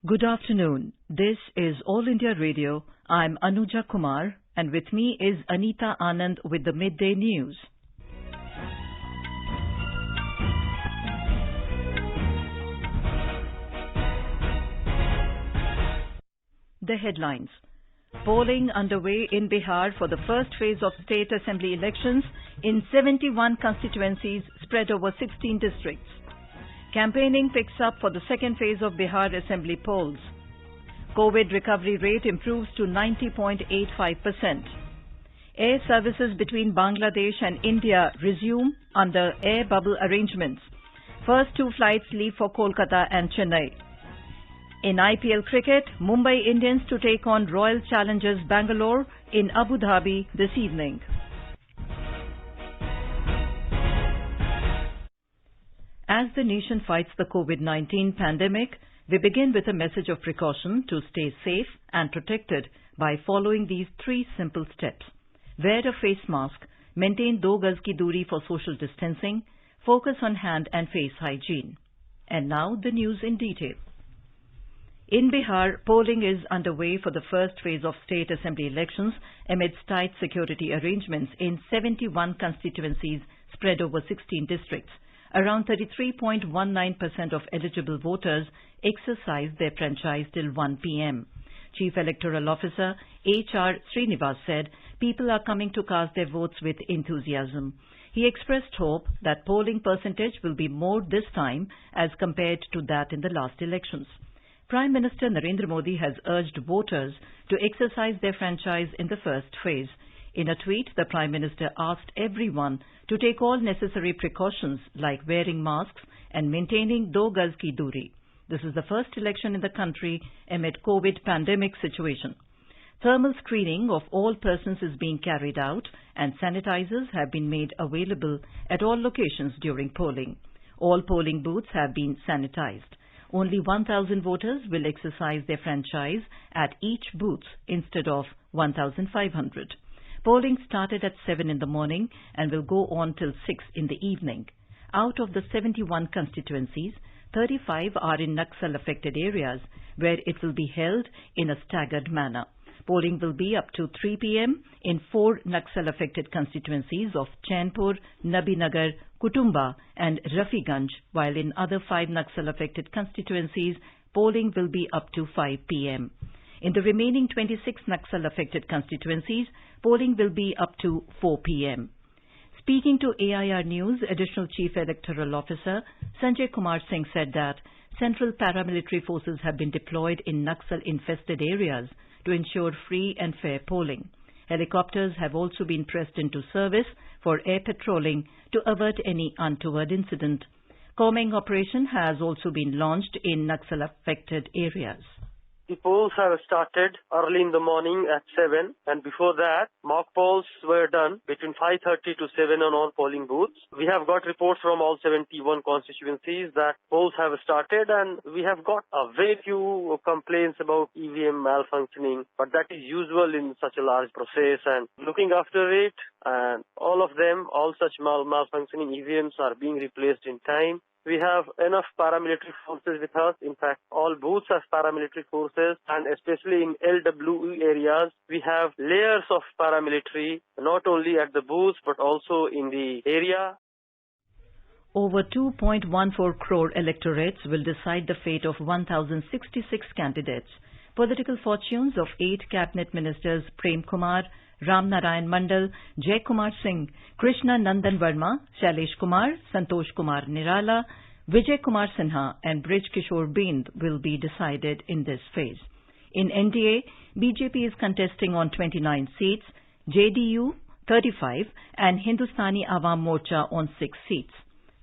Good afternoon. This is All India Radio. I'm Anuja Kumar, and with me is Anita Anand with the Midday News. The headlines. Polling underway in Bihar for the first phase of state assembly elections in 71 constituencies spread over 16 districts. Campaigning picks up for the second phase of Bihar Assembly polls. COVID recovery rate improves to 90.85%. Air services between Bangladesh and India resume under air bubble arrangements. First two flights leave for Kolkata and Chennai. In IPL cricket, Mumbai Indians to take on Royal Challengers Bangalore in Abu Dhabi this evening. As the nation fights the COVID-19 pandemic, we begin with a message of precaution to stay safe and protected by following these three simple steps. Wear a face mask, maintain 2 gaz ki duri for social distancing, focus on hand and face hygiene. And now the news in detail. In Bihar, polling is underway for the first phase of state assembly elections amidst tight security arrangements in 71 constituencies spread over 16 districts. Around 33.19% of eligible voters exercised their franchise till 1 p.m. Chief Electoral Officer H.R. Srinivas said people are coming to cast their votes with enthusiasm. He expressed hope that polling percentage will be more this time as compared to that in the last elections. Prime Minister Narendra Modi has urged voters to exercise their franchise in the first phase. In a tweet, the Prime Minister asked everyone to take all necessary precautions like wearing masks and maintaining 2 gaz ki duri. This is the first election in the country amid COVID pandemic situation. Thermal screening of all persons is being carried out and sanitizers have been made available at all locations during polling. All polling booths have been sanitized. Only 1,000 voters will exercise their franchise at each booth instead of 1,500. Polling started at 7 in the morning and will go on till 6 in the evening. Out of the 71 constituencies, 35 are in Naxal-affected areas where it will be held in a staggered manner. Polling will be up to 3 p.m. in 4 Naxal-affected constituencies of Chainpur, Nabinagar, Kutumba and Rafiganj, while in other 5 Naxal-affected constituencies, polling will be up to 5 p.m. In the remaining 26 Naxal-affected constituencies, polling will be up to 4 p.m. Speaking to AIR News, Additional Chief Electoral Officer Sanjay Kumar Singh said that central paramilitary forces have been deployed in Naxal-infested areas to ensure free and fair polling. Helicopters have also been pressed into service for air patrolling to avert any untoward incident. Combing operation has also been launched in Naxal-affected areas. The polls have started early in the morning at 7, and before that, mock polls were done between 5:30 to 7 on all polling booths. We have got reports from all 71 constituencies that polls have started, and we have got a very few complaints about EVM malfunctioning, but that is usual in such a large process, and looking after it, and all such malfunctioning EVMs are being replaced in time. We have enough paramilitary forces with us. In fact, all booths have paramilitary forces, and especially in LWE areas, we have layers of paramilitary, not only at the booths, but also in the area. Over 2.14 crore electorates will decide the fate of 1,066 candidates. Political fortunes of 8 cabinet ministers Prem Kumar, Ram Narayan Mandal, Jai Kumar Singh, Krishna Nandan Verma, Shailesh Kumar, Santosh Kumar Nirala, Vijay Kumar Sinha and Brij Kishore Bind will be decided in this phase. In NDA, BJP is contesting on 29 seats, JDU 35 and Hindustani Awam Morcha on 6 seats.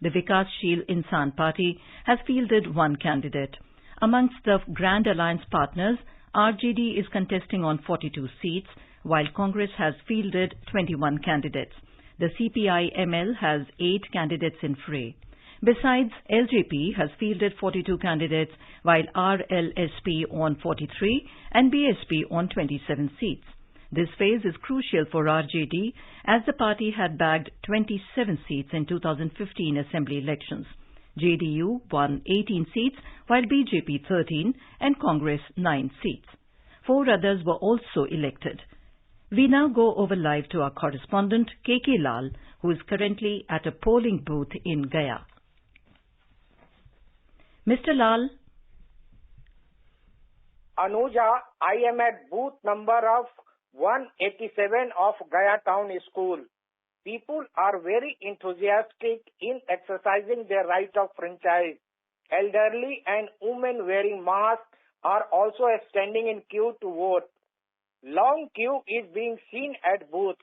The Vikashsheel Insan Party has fielded 1 candidate. Amongst the Grand Alliance partners, RJD is contesting on 42 seats, while Congress has fielded 21 candidates. The CPI-ML has 8 candidates in fray. Besides, LJP has fielded 42 candidates, while RLSP on 43 and BSP on 27 seats. This phase is crucial for RJD as the party had bagged 27 seats in 2015 assembly elections. JDU won 18 seats, while BJP 13 and Congress 9 seats. 4 others were also elected. We now go over live to our correspondent KK Lal, who is currently at a polling booth in Gaya. Mr. Lal. Anuja, I am at booth number of 187 of Gaya Town School. People are very enthusiastic in exercising their right of franchise. Elderly and women wearing masks are also standing in queue to vote. Long queue is being seen at booths.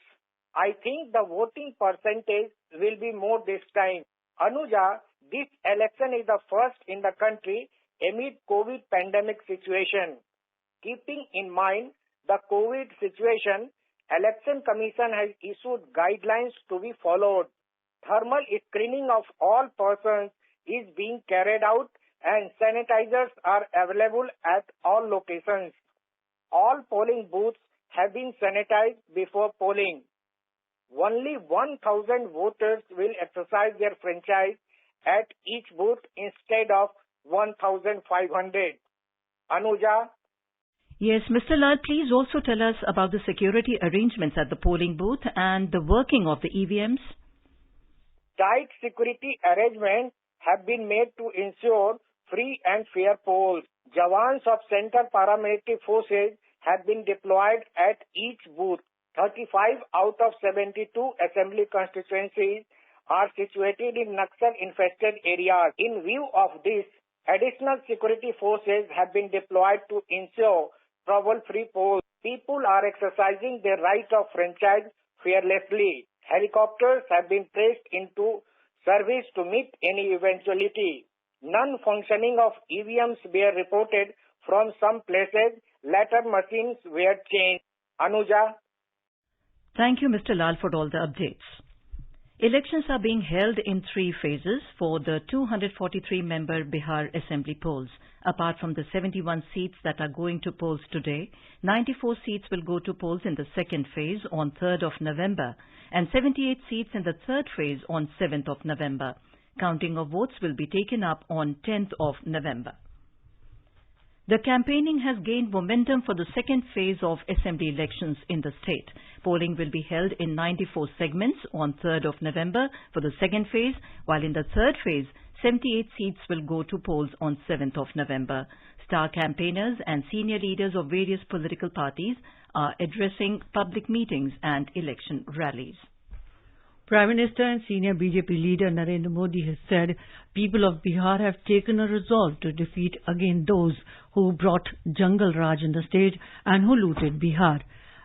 I think the voting percentage will be more this time. Anuja, this election is the first in the country amid COVID pandemic situation. Keeping in mind the COVID situation, Election Commission has issued guidelines to be followed. Thermal screening of all persons is being carried out and sanitizers are available at all locations. All polling booths have been sanitized before polling. Only 1,000 voters will exercise their franchise at each booth instead of 1,500. Anuja? Yes, Mr. Lal, please also tell us about the security arrangements at the polling booth and the working of the EVMs. Tight security arrangements have been made to ensure free and fair polls. Jawans of Central Paramilitary Forces have been deployed at each booth. 35 out of 72 assembly constituencies are situated in Naxal-infested areas. In view of this, additional security forces have been deployed to ensure trouble-free polls. People are exercising their right of franchise fearlessly. Helicopters have been placed into service to meet any eventuality. Non-functioning of EVMs were reported from some places. Later machines were changed. Anuja? Thank you, Mr. Lal, for all the updates. Elections are being held in 3 phases for the 243-member Bihar Assembly polls. Apart from the 71 seats that are going to polls today, 94 seats will go to polls in the second phase on 3rd of November and 78 seats in the third phase on 7th of November. Counting of votes will be taken up on 10th of November. The campaigning has gained momentum for the second phase of assembly elections in the state. Polling will be held in 94 segments on 3rd of November for the second phase, while in the third phase, 78 seats will go to polls on 7th of November. Star campaigners and senior leaders of various political parties are addressing public meetings and election rallies. Prime Minister and senior BJP leader Narendra Modi has said people of Bihar have taken a resolve to defeat again those who brought Jungle Raj in the state and who looted Bihar.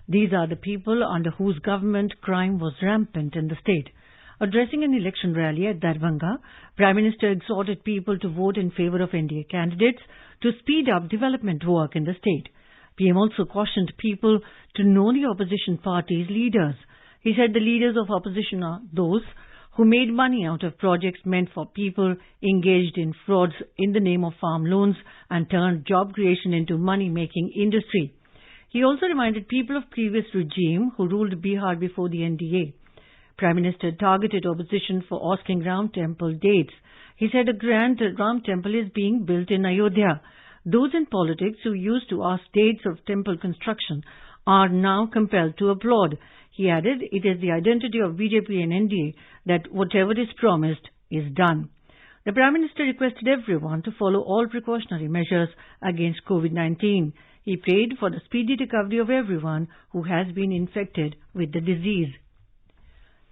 These are the people under whose government crime was rampant in the state. Addressing an election rally at Darbhanga, Prime Minister exhorted people to vote in favour of NDA candidates to speed up development work in the state. PM also cautioned people to know the opposition parties' leaders. He said the leaders of opposition are those who made money out of projects meant for people, engaged in frauds in the name of farm loans and turned job creation into money-making industry. He also reminded people of previous regime who ruled Bihar before the NDA. Prime Minister targeted opposition for asking Ram Temple dates. He said a grand Ram Temple is being built in Ayodhya. Those in politics who used to ask dates of temple construction are now compelled to applaud. He added, it is the identity of BJP and NDA that whatever is promised is done. The Prime Minister requested everyone to follow all precautionary measures against COVID-19. He prayed for the speedy recovery of everyone who has been infected with the disease.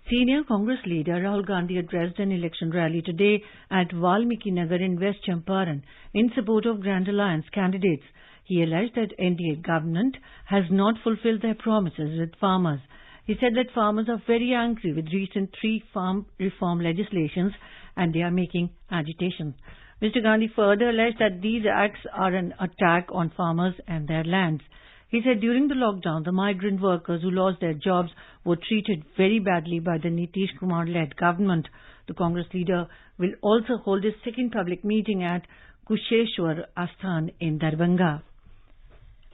Senior Congress leader Rahul Gandhi addressed an election rally today at Valmiki Nagar in West Champaran in support of Grand Alliance candidates. He alleged that NDA government has not fulfilled their promises with farmers. He said that farmers are very angry with recent 3 farm reform legislations and they are making agitation. Mr. Gandhi further alleged that these acts are an attack on farmers and their lands. He said during the lockdown, the migrant workers who lost their jobs were treated very badly by the Nitish Kumar-led government. The Congress leader will also hold his second public meeting at Kusheshwar Asthan in Darbhanga.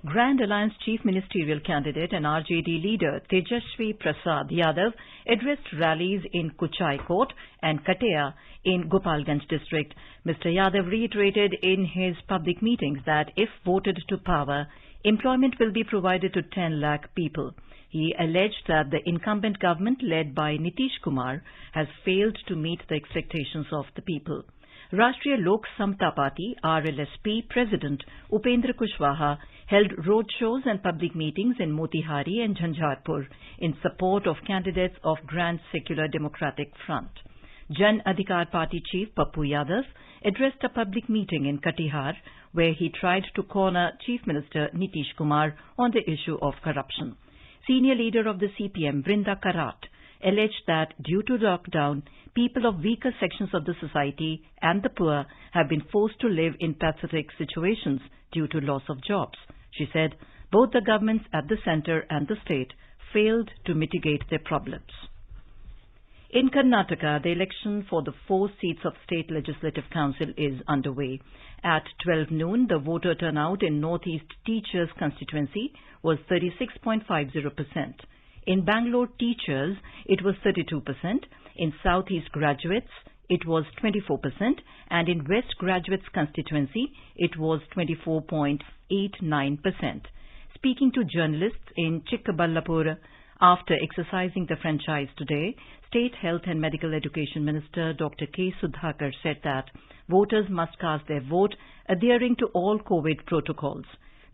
Grand Alliance Chief Ministerial Candidate and RJD leader Tejasvi Prasad Yadav addressed rallies in Kuchaikot and Katea in Gopalganj district. Mr. Yadav reiterated in his public meetings that if voted to power, employment will be provided to 10 lakh people. He alleged that the incumbent government led by Nitish Kumar has failed to meet the expectations of the people. Rashtriya Lok Samta Party RLSP President Upendra Kushwaha held roadshows and public meetings in Motihari and Jhanjharpur in support of candidates of Grand Secular Democratic Front. Jan Adhikar Party Chief Pappu Yadav addressed a public meeting in Katihar where he tried to corner Chief Minister Nitish Kumar on the issue of corruption. Senior leader of the CPM, Vrinda Karat, alleged that due to lockdown, people of weaker sections of the society and the poor have been forced to live in pathetic situations due to loss of jobs. She said both the governments at the centre and the state failed to mitigate their problems. In Karnataka, the election for the 4 seats of State Legislative Council is underway. At 12 noon, the voter turnout in Northeast Teachers constituency was 36.50%. In Bangalore Teachers, it was 32%. In Southeast Graduates, it was 24%. And in West Graduates constituency, it was 24.89%. Speaking to journalists in Chikkaballapur, after exercising the franchise today, State Health and Medical Education Minister Dr. K. Sudhakar said that voters must cast their vote adhering to all COVID protocols.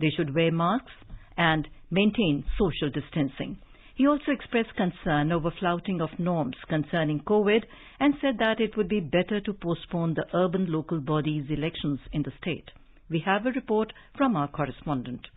They should wear masks and maintain social distancing. He also expressed concern over flouting of norms concerning COVID and said that it would be better to postpone the urban local bodies elections in the state. We have a report from our correspondent.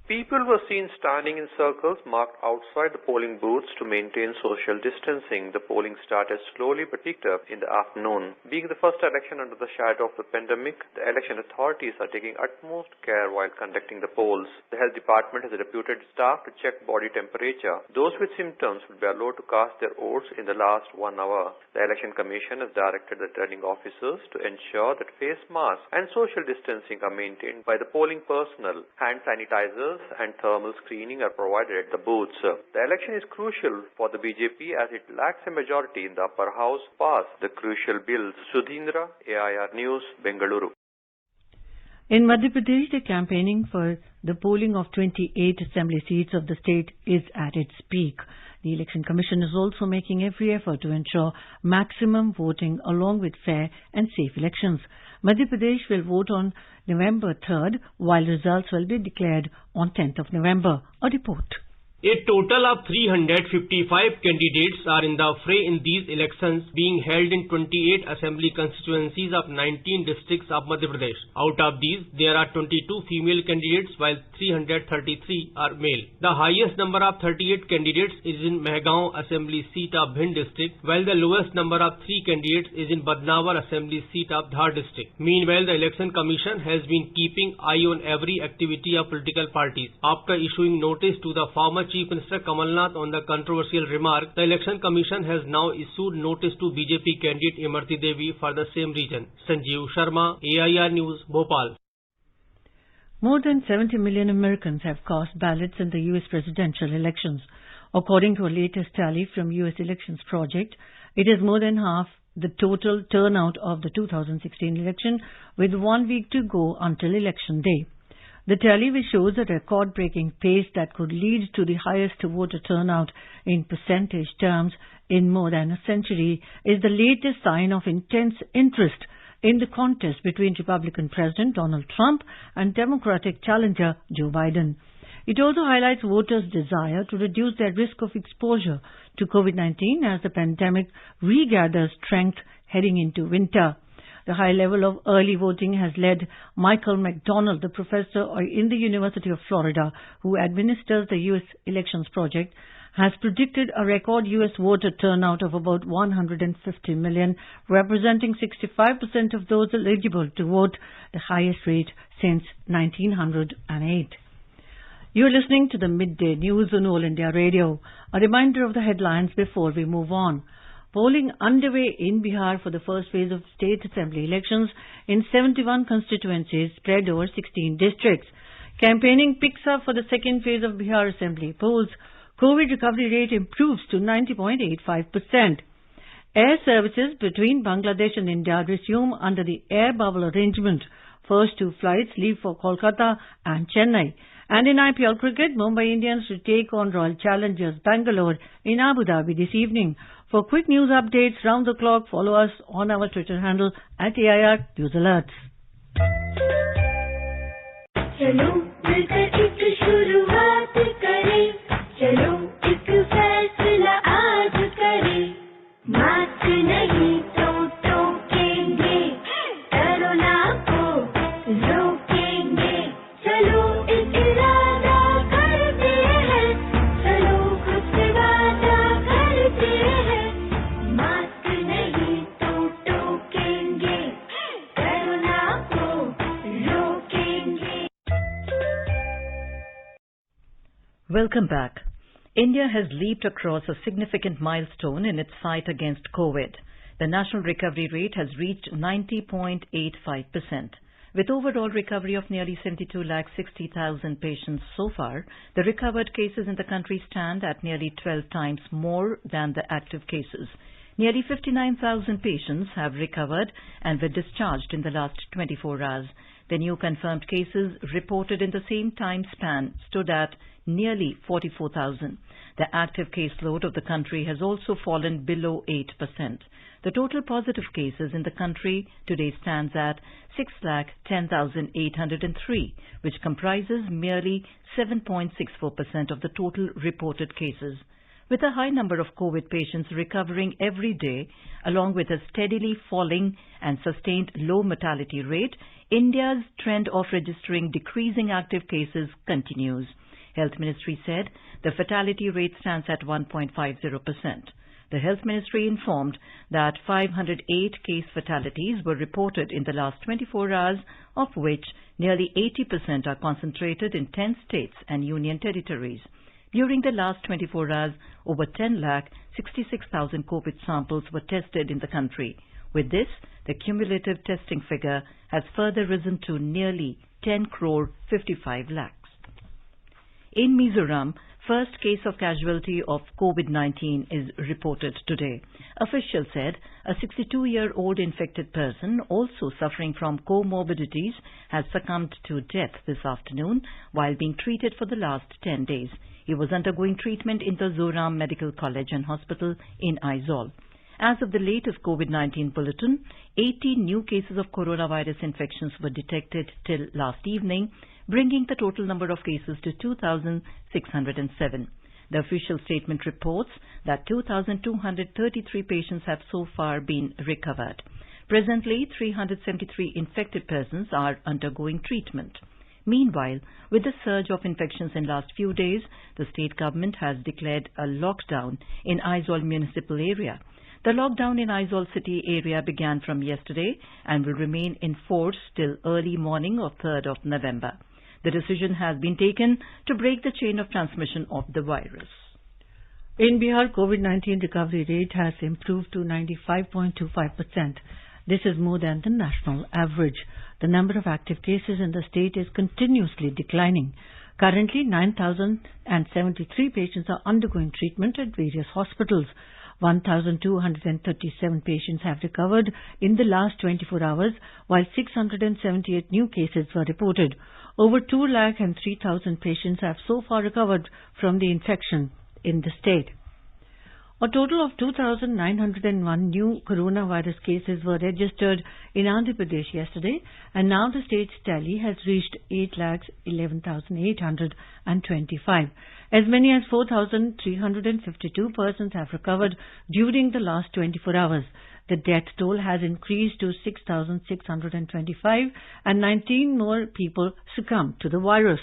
People were seen standing in circles marked outside the polling booths to maintain social distancing. The polling started slowly but picked up in the afternoon. Being the first election under the shadow of the pandemic, the election authorities are taking utmost care while conducting the polls. The health department has deputed staff to check body temperature. Those with symptoms will be allowed to cast their votes in the last 1 hour. The Election Commission has directed the returning officers to ensure that face masks and social distancing are maintained by the polling personnel. Hand sanitizers and thermal screening are provided at the booths. The election is crucial for the BJP as it lacks a majority in the upper house to pass the crucial bills. Sudhindra, AIR News, Bengaluru. In Madhya Pradesh, the campaigning for the polling of 28 assembly seats of the state is at its peak. The Election Commission is also making every effort to ensure maximum voting along with fair and safe elections. Madhya Pradesh will vote on November 3rd, while results will be declared on 10th of November. A report. A total of 355 candidates are in the fray in these elections being held in 28 assembly constituencies of 19 districts of Madhya Pradesh. Out of these, there are 22 female candidates while 333 are male. The highest number of 38 candidates is in Mehgaon assembly seat of Bhind district, while the lowest number of 3 candidates is in Badnawar assembly seat of Dhar district. Meanwhile, the Election Commission has been keeping eye on every activity of political parties. After issuing notice to the former Chief Minister Kamal Nath on the controversial remark, the Election Commission has now issued notice to BJP candidate Imarti Devi for the same region. Sanjeev Sharma, AIR News, Bhopal. More than 70 million Americans have cast ballots in the U.S. presidential elections. According to a latest tally from U.S. Elections Project, it is more than half the total turnout of the 2016 election, with 1 week to go until Election Day. The tally, which shows a record-breaking pace that could lead to the highest voter turnout in percentage terms in more than a century, is the latest sign of intense interest in the contest between Republican President Donald Trump and Democratic challenger Joe Biden. It also highlights voters' desire to reduce their risk of exposure to COVID-19 as the pandemic regathers strength heading into winter. The high level of early voting has led Michael McDonald, the professor in the University of Florida who administers the U.S. Elections Project, has predicted a record U.S. voter turnout of about 150 million, representing 65% of those eligible to vote, the highest rate since 1908. You are listening to the Midday News on All India Radio. A reminder of the headlines before we move on. Polling underway in Bihar for the first phase of state assembly elections in 71 constituencies spread over 16 districts. Campaigning picks up for the second phase of Bihar Assembly polls. COVID recovery rate improves to 90.85%. Air services between Bangladesh and India resume under the air bubble arrangement. First two flights leave for Kolkata and Chennai. And in IPL cricket, Mumbai Indians to take on Royal Challengers Bangalore in Abu Dhabi this evening. For quick news updates round the clock, follow us on our Twitter handle @AIR News Alerts. चलो मिलकर एक शुरुआत करें, चलो एक फैसला आज करें, मास्क नहीं तो टोकेंगे, कोरोना को रोकेंगे, चलो एक इरादा करते हैं, चलो खुद से वादा करते हैं, मास्क नहीं तो टोकेंगे, कोरोना को रोकेंगे. Welcome back. India has leaped across a significant milestone in its fight against COVID. The national recovery rate has reached 90.85%. With overall recovery of nearly 72,60,000 patients so far, the recovered cases in the country stand at nearly 12 times more than the active cases. Nearly 59,000 patients have recovered and were discharged in the last 24 hours. The new confirmed cases reported in the same time span stood at nearly 44,000. The active caseload of the country has also fallen below 8%. The total positive cases in the country today stands at 6,10,803, which comprises merely 7.64% of the total reported cases. With a high number of COVID patients recovering every day, along with a steadily falling and sustained low mortality rate, India's trend of registering decreasing active cases continues. Health Ministry said the fatality rate stands at 1.50%. The Health Ministry informed that 508 case fatalities were reported in the last 24 hours, of which nearly 80% are concentrated in 10 states and union territories. During the last 24 hours, over 10,66,000 COVID samples were tested in the country. With this, the cumulative testing figure has further risen to nearly 10 crore 55 lakhs. In Mizoram, first case of casualty of COVID-19 is reported today. Officials said a 62-year-old infected person, also suffering from comorbidities, has succumbed to death this afternoon while being treated for the last 10 days. He was undergoing treatment in the Zoram Medical College and Hospital in Aizawl. As of the latest COVID-19 bulletin, 18 new cases of coronavirus infections were detected till last evening, bringing the total number of cases to 2,607. The official statement reports that 2,233 patients have so far been recovered. Presently, 373 infected persons are undergoing treatment. Meanwhile, with the surge of infections in last few days, the state government has declared a lockdown in Aizawl municipal area. The lockdown in Aizawl city area began from yesterday and will remain in force till early morning of 3rd of November. The decision has been taken to break the chain of transmission of the virus. In Bihar, COVID-19 recovery rate has improved to 95.25%. This is more than the national average. The number of active cases in the state is continuously declining. Currently, 9,073 patients are undergoing treatment at various hospitals. 1,237 patients have recovered in the last 24 hours, while 678 new cases were reported. Over 203,000 patients have so far recovered from the infection in the state. A total of 2,901 new coronavirus cases were registered in Andhra Pradesh yesterday, and now the state's tally has reached 8,11,825. As many as 4,352 persons have recovered during the last 24 hours. The death toll has increased to 6,625, and 19 more people succumbed to the virus.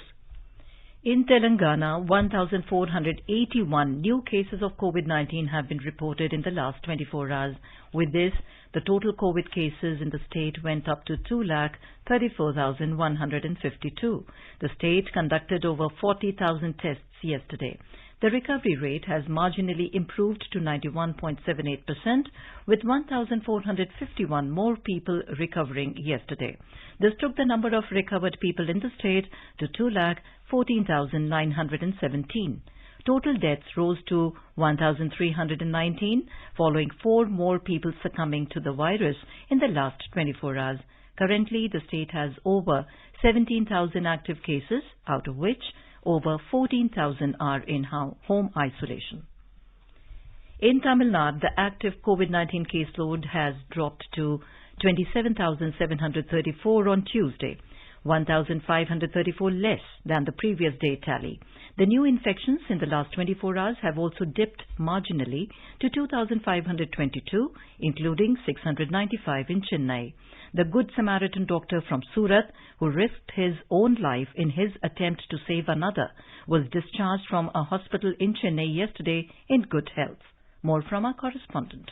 In Telangana, 1,481 new cases of COVID-19 have been reported in the last 24 hours. With this, the total COVID cases in the state went up to 2,34,152. The state conducted over 40,000 tests yesterday. The recovery rate has marginally improved to 91.78%, with 1,451 more people recovering yesterday. This took the number of recovered people in the state to 2,14,917. Total deaths rose to 1,319, following 4 more people succumbing to the virus in the last 24 hours. Currently, the state has over 17,000 active cases, out of which over 14,000 are in home isolation. In Tamil Nadu, the active COVID-19 caseload has dropped to 27,734 on Tuesday, 1,534 less than the previous day tally. The new infections in the last 24 hours have also dipped marginally to 2,522, including 695 in Chennai. The Good Samaritan doctor from Surat, who risked his own life in his attempt to save another, was discharged from a hospital in Chennai yesterday in good health. More from our correspondent.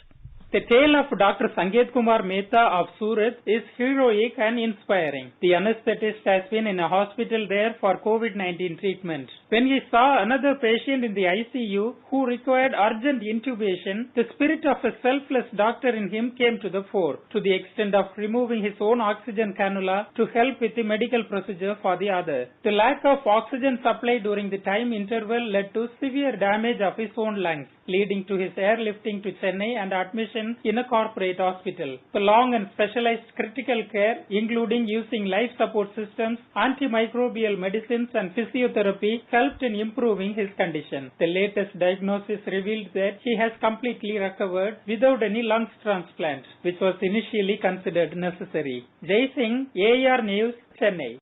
The tale of Dr. Sanget Kumar Mehta of Surat is heroic and inspiring. The anesthetist has been in a hospital there for COVID-19 treatment. When he saw another patient in the ICU who required urgent intubation, the spirit of a selfless doctor in him came to the fore, to the extent of removing his own oxygen cannula to help with the medical procedure for the other. The lack of oxygen supply during the time interval led to severe damage of his own lungs, leading to his airlifting to Chennai and admission in a corporate hospital. The long and specialized critical care, including using life support systems, antimicrobial medicines and physiotherapy, helped in improving his condition. The latest diagnosis revealed that he has completely recovered without any lungs transplant, which was initially considered necessary. Jai Singh, AR News, Chennai.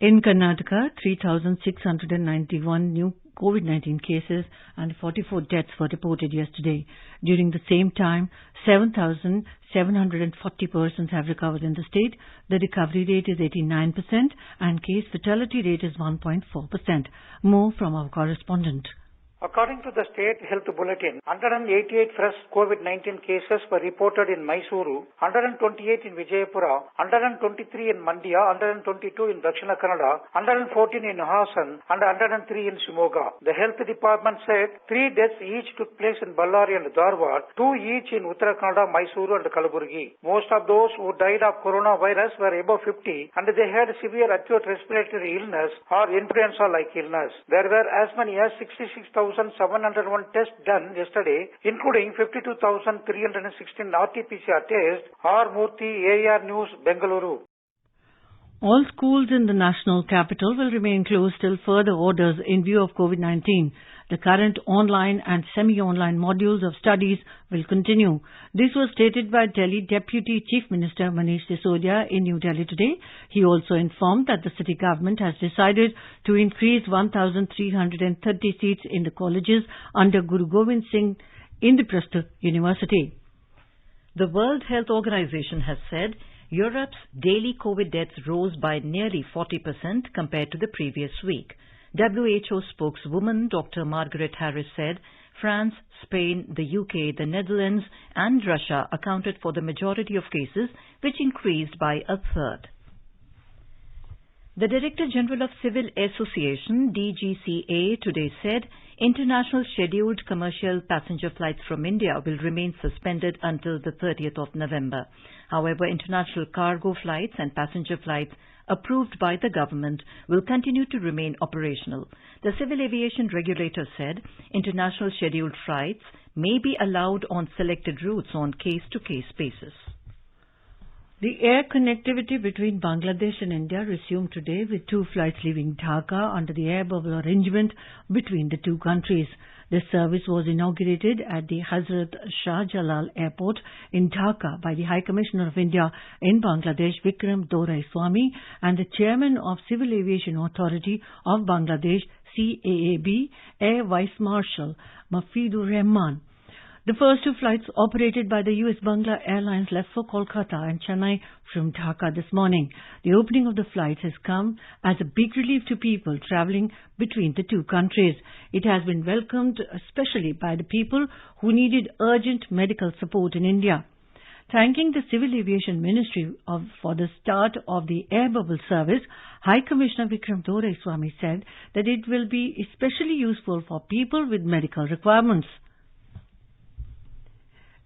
In Karnataka, 3,691 new COVID-19 cases and 44 deaths were reported yesterday. During the same time, 7,740 persons have recovered in the state. The recovery rate is 89% and case fatality rate is 1.4%. More from our correspondent. According to the State Health Bulletin, 188 fresh COVID-19 cases were reported in Mysuru, 128 in Vijayapura, 123 in Mandya, 122 in Dakshina Kannada, 114 in Hassan, and 103 in Shimoga. The Health Department said 3 deaths each took place in Ballari and Dharwad, 2 each in Uttara Kannada, Mysuru, and Kalaburgi. Most of those who died of coronavirus were above 50 and they had severe acute respiratory illness or influenza-like illness. There were as many as 66,701 tests done yesterday, including 52,316 RT-PCR tests. R. Murthy, AR News, Bengaluru. All schools in the national capital will remain closed till further orders in view of COVID-19. The current online and semi-online modules of studies will continue. This was stated by Delhi Deputy Chief Minister Manish Sisodia in New Delhi today. He also informed that the city government has decided to increase 1,330 seats in the colleges under Guru Gobind Singh Indraprastha University. The World Health Organization has said Europe's daily COVID deaths rose by nearly 40% compared to the previous week. WHO spokeswoman Dr. Margaret Harris said France, Spain, the UK, the Netherlands and Russia accounted for the majority of cases, which increased by a third. The Director General of Civil Association, DGCA, today said international scheduled commercial passenger flights from India will remain suspended until the 30th of November. However, international cargo flights and passenger flights approved by the government will continue to remain operational. The civil aviation regulator said international scheduled flights may be allowed on selected routes on case-to-case basis. The air connectivity between Bangladesh and India resumed today with 2 flights leaving Dhaka under the air bubble arrangement between the 2 countries. The service was inaugurated at the Hazrat Shah Jalal Airport in Dhaka by the High Commissioner of India in Bangladesh, Vikram Doraiswamy, and the Chairman of Civil Aviation Authority of Bangladesh, CAAB, Air Vice Marshal Mafidur Rahman. The first 2 flights operated by the US Bangla Airlines left for Kolkata and Chennai from Dhaka this morning. The opening of the flights has come as a big relief to people travelling between the 2 countries. It has been welcomed especially by the people who needed urgent medical support in India. Thanking the Civil Aviation Ministry for the start of the air bubble service, High Commissioner Vikram Doraiswamy said that it will be especially useful for people with medical requirements.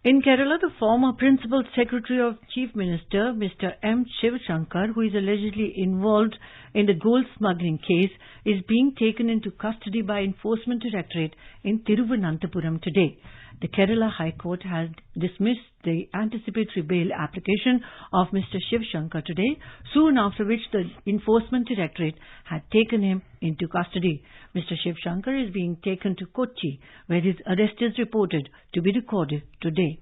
In Kerala, the former Principal Secretary of Chief Minister, Mr. M. Shivashankar, who is allegedly involved in the gold smuggling case, is being taken into custody by Enforcement Directorate in Thiruvananthapuram today. The Kerala High Court has dismissed the anticipatory bail application of Mr. Shivashankar today, soon after which the Enforcement Directorate had taken him into custody. Mr. Shivashankar is being taken to Kochi, where his arrest is reported to be recorded today.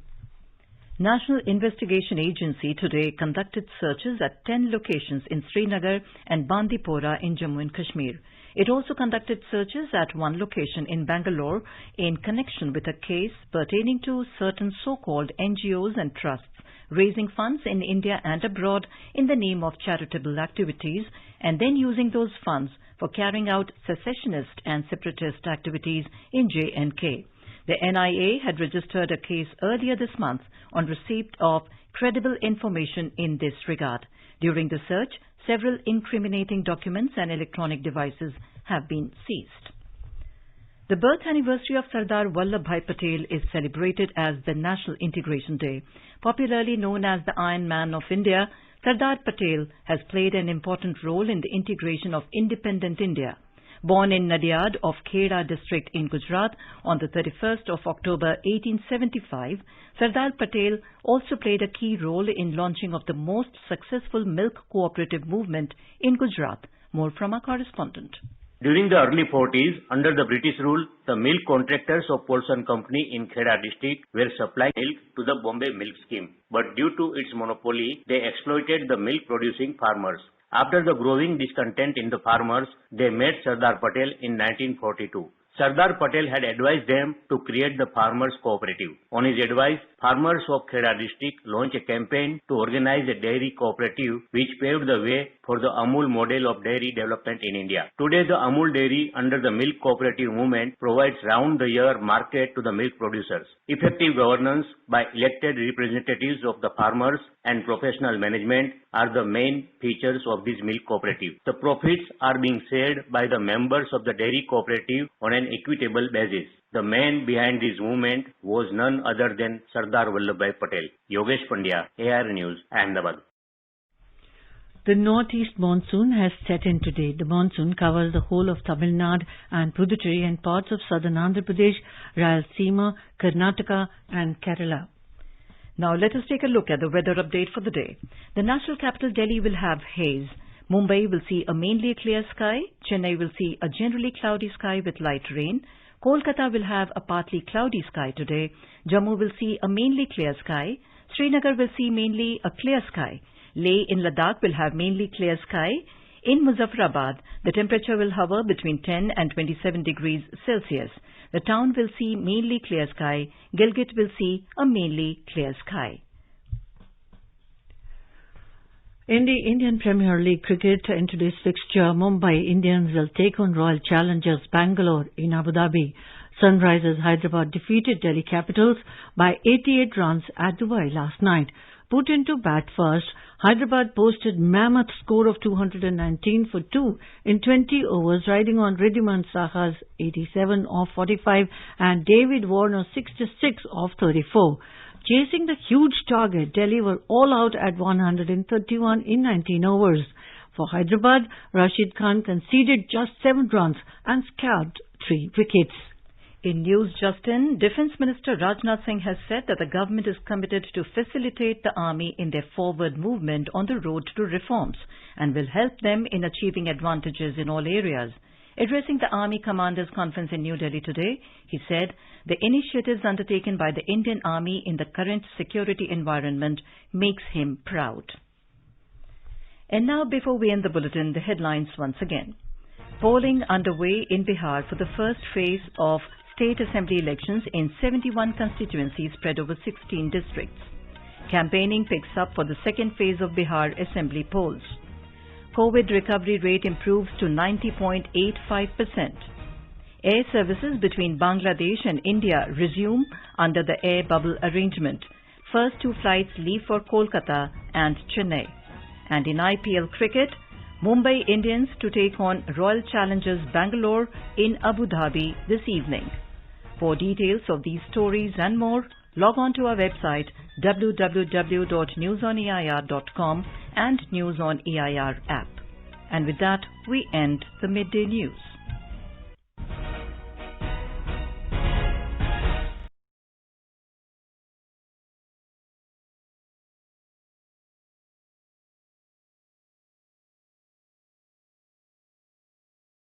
National Investigation Agency today conducted searches at 10 locations in Srinagar and Bandipora in Jammu and Kashmir. It also conducted searches at one location in Bangalore in connection with a case pertaining to certain so-called NGOs and trusts raising funds in India and abroad in the name of charitable activities and then using those funds for carrying out secessionist and separatist activities in J&K. The NIA had registered a case earlier this month on receipt of credible information in this regard. During the search, several incriminating documents and electronic devices have been seized. The birth anniversary of Sardar Vallabhbhai Patel is celebrated as the National Integration Day. Popularly known as the Iron Man of India, Sardar Patel has played an important role in the integration of independent India. Born in Nadiad of Kheda district in Gujarat on the 31st of October 1875, Sardar Patel also played a key role in launching of the most successful milk cooperative movement in Gujarat. More from our correspondent. During the early 40s, under the British rule, the milk contractors of Polson Company in Kheda district were supplying milk to the Bombay Milk Scheme. But due to its monopoly, they exploited the milk producing farmers. After the growing discontent in the farmers, they met Sardar Patel in 1942. Sardar Patel had advised them to create the Farmers Cooperative. On his advice, farmers of Kheda district launched a campaign to organize a dairy cooperative which paved the way for the Amul model of dairy development in India. Today, the Amul dairy under the milk cooperative movement provides round-the-year market to the milk producers. Effective governance by elected representatives of the farmers and professional management are the main features of this milk cooperative. The profits are being shared by the members of the dairy cooperative on an equitable basis. The man behind this movement was none other than Sardar Vallabhbhai Patel. Yogesh Pandya, AR News, Ahmedabad. The northeast monsoon has set in today. The monsoon covers the whole of Tamil Nadu and Puducherry and parts of southern Andhra Pradesh, Rayalaseema, Karnataka and Kerala. Now let us take a look at the weather update for the day. The national capital Delhi will have haze. Mumbai will see a mainly clear sky. Chennai will see a generally cloudy sky with light rain. Kolkata will have a partly cloudy sky today. Jammu will see a mainly clear sky. Srinagar will see mainly a clear sky. Leh in Ladakh will have mainly clear sky. In Muzaffarabad, the temperature will hover between 10 and 27 degrees Celsius. The town will see mainly clear sky. Gilgit will see a mainly clear sky. In the Indian Premier League cricket, in today's fixture, Mumbai Indians will take on Royal Challengers Bangalore in Abu Dhabi. Sunrisers Hyderabad defeated Delhi Capitals by 88 runs at Dubai last night. Put into bat first, Hyderabad posted mammoth score of 219 for 2 in 20 overs, riding on Riddhiman Saha's 87 off 45 and David Warner's 66 off 34. Chasing the huge target, Delhi were all out at 131 in 19 overs. For Hyderabad, Rashid Khan conceded just 7 runs and scalped 3 wickets. In news just in, Defence Minister Rajnath Singh has said that the government is committed to facilitate the army in their forward movement on the road to reforms and will help them in achieving advantages in all areas. Addressing the Army Commanders Conference in New Delhi today, he said the initiatives undertaken by the Indian Army in the current security environment makes him proud. And now, before we end the bulletin, the headlines once again. Polling underway in Bihar for the first phase of state assembly elections in 71 constituencies spread over 16 districts. Campaigning picks up for the second phase of Bihar assembly polls. COVID recovery rate improves to 90.85%. Air services between Bangladesh and India resume under the air bubble arrangement. First two flights leave for Kolkata and Chennai. And in IPL cricket, Mumbai Indians to take on Royal Challengers Bangalore in Abu Dhabi this evening. For details of these stories and more, log on to our website www.newsoneir.com and News on EIR app. And with that, we end the Midday News.